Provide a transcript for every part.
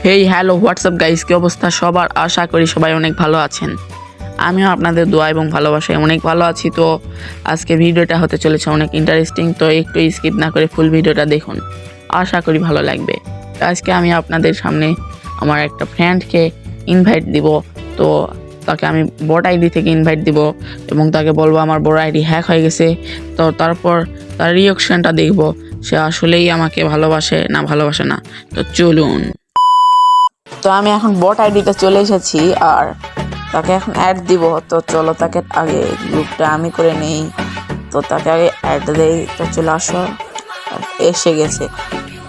Hey hello WhatsApp guys, কি অবস্থা সবার? আশা করি সবাই অনেক ভালো আছেন। আমিও আপনাদের দোয়া এবং ভালোবাসায় অনেক ভালো আছি। তো আজকে ভিডিওটা হতে চলেছে অনেক ইন্টারেস্টিং, তো একটু স্কিপ না করে ফুল ভিডিওটা দেখুন, আশা করি ভালো লাগবে। তো আজকে আমি আপনাদের সামনে আমার একটা ফ্রেন্ডকে ইনভাইট দিব। তো তাকে আমি বট আইডি থেকে ইনভাইট দিব এবং তাকে বলবো আমার বড় আইডি হ্যাক হয়ে গেছে। তো তারপর তার রিঅ্যাকশনটা দেখব, সে আসলেই আমাকে ভালোবাসে না ভালোবাসে না। তো চলুন। তো আমি এখন বট আইডিতে চলে এসেছি আর তাকে এখন অ্যাড দিব। তো চলো তাকে আগে গ্রুপটা আমি করে নেই। তো তাকে আগে অ্যাড দেই। তো চলে আসো, এসে গেছে।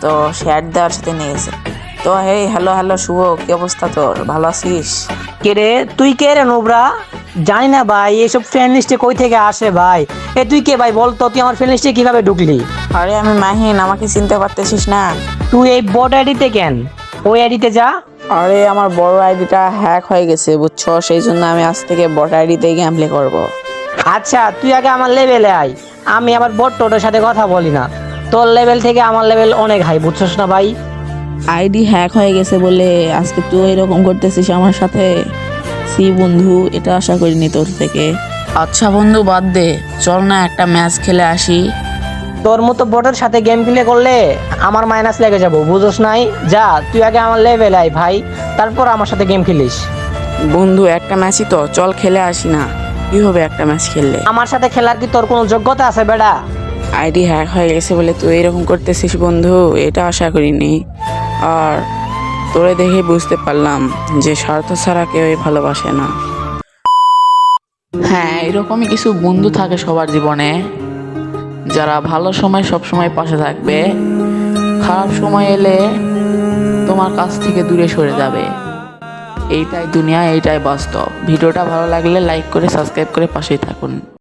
তো সে অ্যাড দেওয়ার সাথে নিয়ে গেছে। তো হেই হ্যালো হ্যালো শুভ, কি অবস্থা তোর? ভালো আছিস? কে রে তুই? কে রে নোবরা? জানি না ভাই, এইসব ফ্রেন্ড লিস্টে কই থেকে আসে ভাই? তুই কে ভাই বল তো, তুই আমার ফ্রেন্ড লিস্টে কিভাবে ঢুকলি? আরে আমি মাহিন, আমাকে চিনতে পারতেছিস না? তুই এই বট আইডিতে কেন? ওই আইডিতে যা। আরে আমার বড় আইডিটা হ্যাক হয়ে গেছে বুঝছো, সেই জন্য আমি আজ থেকে বট আইডিতেই গেম প্লে করবো। আচ্ছা তুই আগে আমার লেভেলে আয়, আমি আবার বট টোটোর সাথে কথা বলি না। তোর লেভেল থেকে আমার লেভেল অনেক হাই, বুঝছস না ভাই? আইডি হ্যাক হয়ে গেছে বলে আজকে তুই এরকম করতেছিস আমার সাথে? সি বন্ধু, এটা আশা করিনি তোর থেকে। আচ্ছা বন্ধু বাদ দে, চল না একটা ম্যাচ খেলে আসি। তোর মতো বটের সাথে গেম প্লে করলে আমার মাইনাস লেগে যাবো, বুঝছস নাই? যা তুই আগে আমার লেভেলে আয় ভাই, তারপর আমার সাথে গেম খেলিস। বন্ধু একটা ম্যাচই তো, চল খেলে আসি না? কি হবে একটা ম্যাচ খেললে? আমার সাথে খেলার কি তোর কোনো যোগ্যতা আছে বেটা? আইডি হ্যাক হয়ে গেছে বলে তুই এরকম করতেছিস বন্ধু, এটা আশা করিনি। আর তোরে দেখে বুঝতে পারলাম যে স্বার্থ ছাড়া কেউই ভালোবাসে না। হ্যাঁ, এরকমই কিছু বন্ধু থাকে সবার জীবনে, যারা ভালো সময় সব সময় পাশে থাকবে, খারাপ সময় এলে তোমার কাছ থেকে দূরে সরে যাবে। এইটাই দুনিয়া, এইটাই বাস্তব। ভিডিওটা ভালো লাগলে লাইক করে সাবস্ক্রাইব করে পাশেই থাকুন।